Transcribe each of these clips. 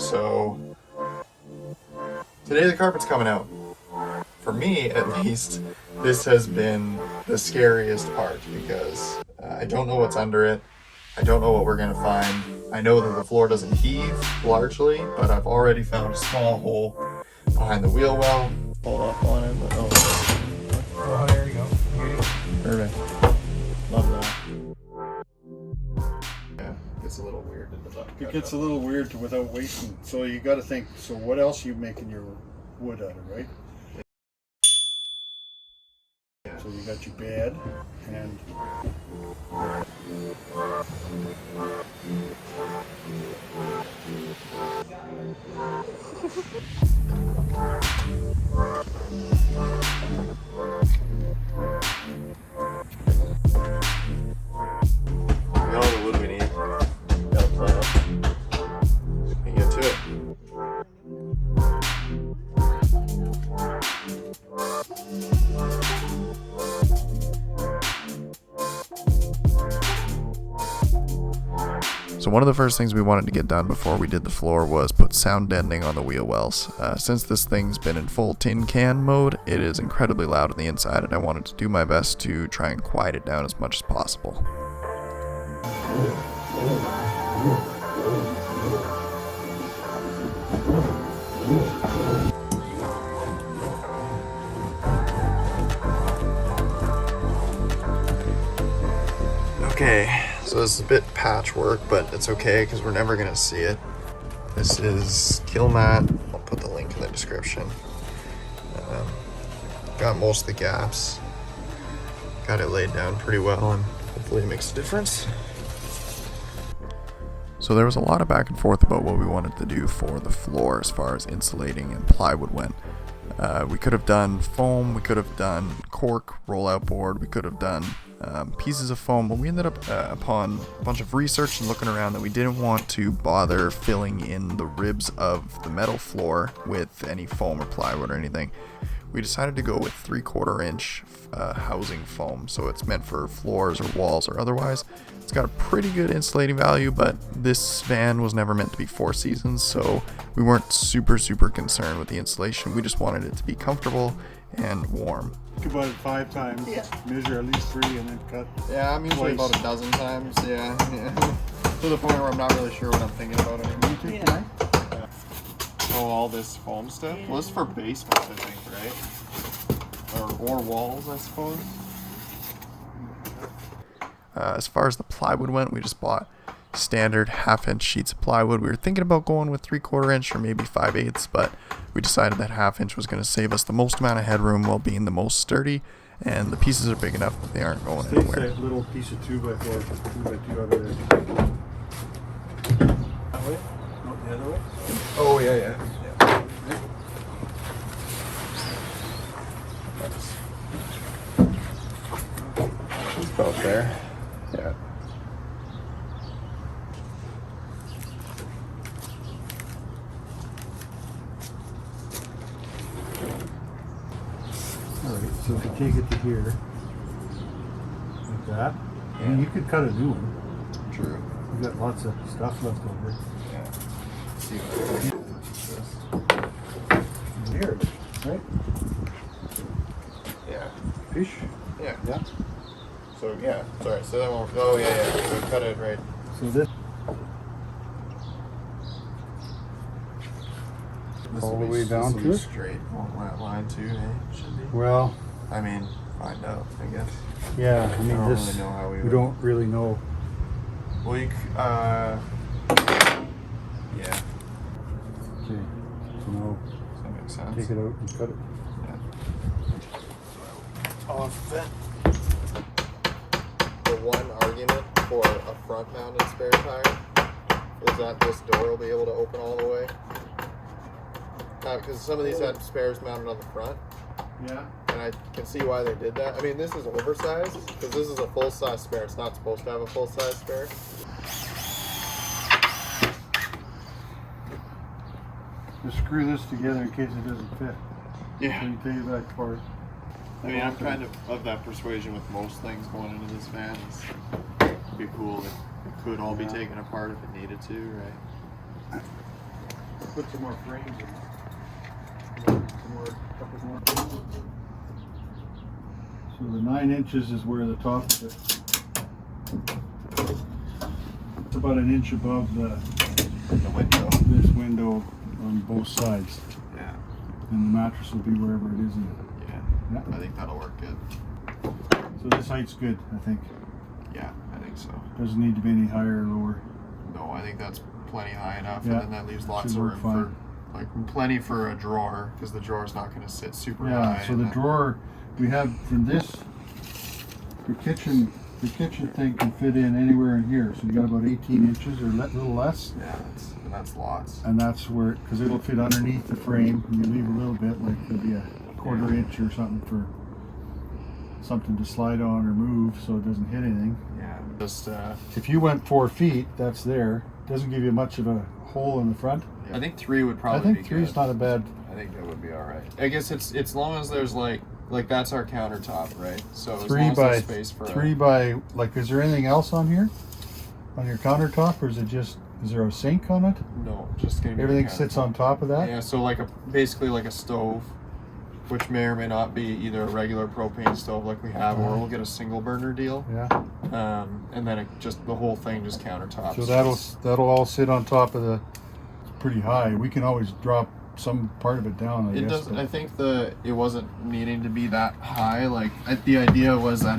So today the carpet's coming out. For me, at least, this has been the scariest part because I don't know what's under it. I don't know what we're going to find. I know that the floor doesn't heave largely, but I've already found a small hole behind the wheel well. Hold up on it, but oh, there you go. Perfect. Love that. Yeah, it gets a little weird in the butt. It gets a little weird without wasting. So you got to think, so what else are you making your wood out of, right? Yeah. So you got your bed and all the wood we need. Gotta plan it. And get to it. So one of the first things we wanted to get done before we did the floor was put sound deadening on the wheel wells. Since this thing's been in full tin can mode, it is incredibly loud on the inside, and I wanted to do my best to try and quiet it down as much as possible. Okay, so this is a bit patchwork, but it's okay because we're never going to see it. This is Killmat. I'll put the link in the description. Got most of the gaps. Got it laid down pretty well, and hopefully it makes a difference. So there was a lot of back and forth about what we wanted to do for the floor as far as insulating and plywood went. We could have done foam, we could have done cork, rollout board, we could have done pieces of foam, but we ended up upon a bunch of research and looking around that we didn't want to bother filling in the ribs of the metal floor with any foam or plywood or anything. We decided to go with 3/4 inch housing foam, so it's meant for floors or walls or otherwise. It's got a pretty good insulating value, but this van was never meant to be 4 seasons, so we weren't super concerned with the insulation. We just wanted it to be comfortable and warm. think about it 5 times, measure at least 3 and then cut. Yeah, I'm usually twice. about a dozen times, yeah. To the point where I'm not really sure what I'm thinking about anymore. Yeah. Oh, all this foam stuff? Well, this is for basements, I think, right? Or walls, I suppose. As far as the plywood went, we just bought standard 1/2 inch sheets of plywood. We were thinking about going with 3/4 inch or maybe 5/8, but we decided that 1/2 inch was going to save us the most amount of headroom while being the most sturdy, and the pieces are big enough that they aren't going Take anywhere. that little piece of 2x4, 2x2 over there. That way? No, the other way? Oh, yeah. It's about there. Yeah. Alright, so if you take it to here, like that, and you could cut a new one. True. You got lots of stuff left over. Yeah. Let's see what Here, right? Yeah. Fish. Yeah. Yeah. So yeah, sorry. So that one. Oh yeah. So cut it right. So this. This All will the be- way down this will to be it? straight along that line too. Should be. Well, I mean, find out. I guess. yeah. I mean, I don't this. really know how we we would- don't really know. Well, you. Yeah. Okay. So now Does that make sense? take it out and cut it. Off it. The one argument for a front-mounted spare tire is that this door will be able to open all the way. Because some of these had spares mounted on the front, Yeah. and I can see why they did that. I mean, this is oversized because this is a full-size spare. It's not supposed to have a full-size spare. Just screw this together in case it doesn't fit. So you take it back apart. I mean, I'm kind of that persuasion with most things going into this van. It'd be cool if it could all be taken apart if it needed to, right? put some more frames in. Couple more. So the 9 inches is where the top of it. It's about an inch above the window. This window on both sides. Yeah. And the mattress will be wherever it is in it. Yeah. I think that'll work good. So this height's good, I think. Yeah, I think so. Doesn't need to be any higher or lower. No, I think that's plenty high enough, Yeah. and then that leaves lots Should of work room fine. for, like, plenty for a drawer, because the drawer's not going to sit super high. Yeah, so the drawer we have from this, the kitchen thing can fit in anywhere in here. So you got about 18 inches or a little less. Yeah, that's lots. And that's where, because it'll fit underneath the frame, and you leave a little bit, like there'll be a quarter inch or something for something to slide on or move so it doesn't hit anything. Yeah, just if you went 4 feet, that's there. Doesn't give you much of a hole in the front. yeah. I think 3 would probably I think be 3 is good. not a bad. I think that would be all right. I guess it's long as there's like that's our countertop, right? So as 3 long as by there's space for 3 by, like, is there anything else on here? On your countertop, or is it just, is there a sink on it? No, just gonna be Everything the sits countertop. on top of that? Yeah, so like basically like a stove, which may or may not be either a regular propane stove like we have, or we'll get a single burner deal. Yeah. And then the whole thing just countertops. So that'll all sit on top of the, it's pretty high. We can always drop some part of it down, I It guess. doesn't. but- I think it wasn't needing to be that high. Like the idea was that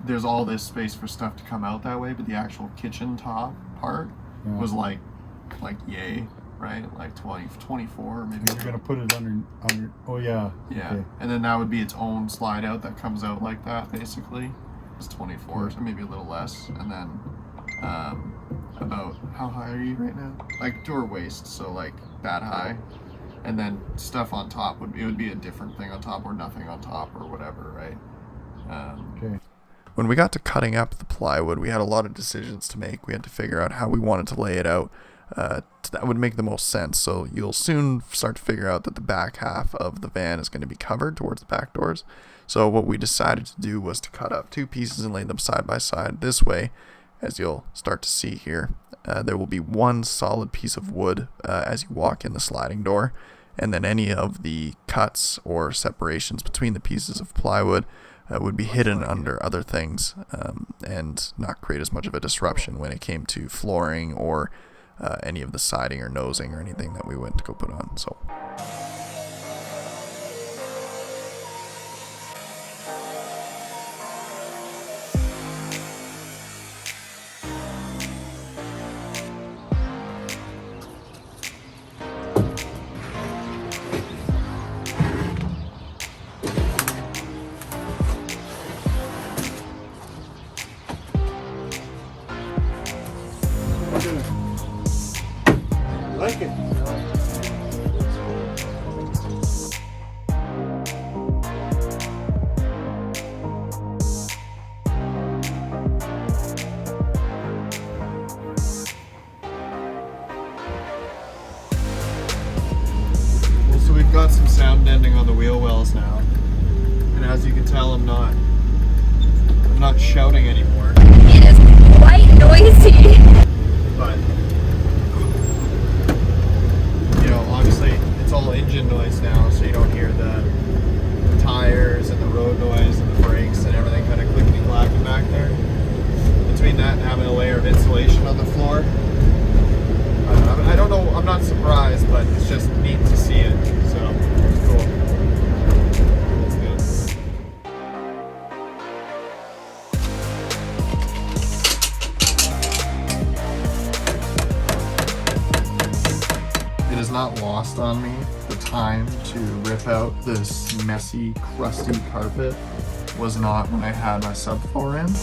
there's all this space for stuff to come out that way, but the actual kitchen top part Yeah. was like yay, right? Like 24 maybe. You're gonna put it under, oh yeah. Yeah, Okay. and then that would be its own slide out that comes out like that basically. It's 24, so maybe a little less, and then about how high are you right now? Like to our waist, so like that high, and then stuff on top would be a different thing on top, or nothing on top, or whatever, right? Okay. When we got to cutting up the plywood, we had a lot of decisions to make. We had to figure out how we wanted to lay it out. That would make the most sense. So you'll soon start to figure out that the back half of the van is going to be covered towards the back doors. So what we decided to do was to cut up 2 pieces and lay them side by side this way. As you'll start to see here, there will be one solid piece of wood as you walk in the sliding door, and then any of the cuts or separations between the pieces of plywood would be hidden under other things and not create as much of a disruption when it came to flooring or any of the siding or nosing or anything that we went to go put on. So. Like it. So we've got some sound bending on the wheel wells now, and as you can tell, I'm not shouting anymore. It is quite noisy. But obviously it's all engine noise now, so you don't hear the tires and the road noise and the brakes and everything kind of clickety clacking back there. Between that and having a layer of insulation on the floor, I don't know. I'm not surprised, but it's just neat to see it. So it's cool. It's good. It is not lost on me the time to rip out this messy, crusty carpet was not when I had my subfloor in.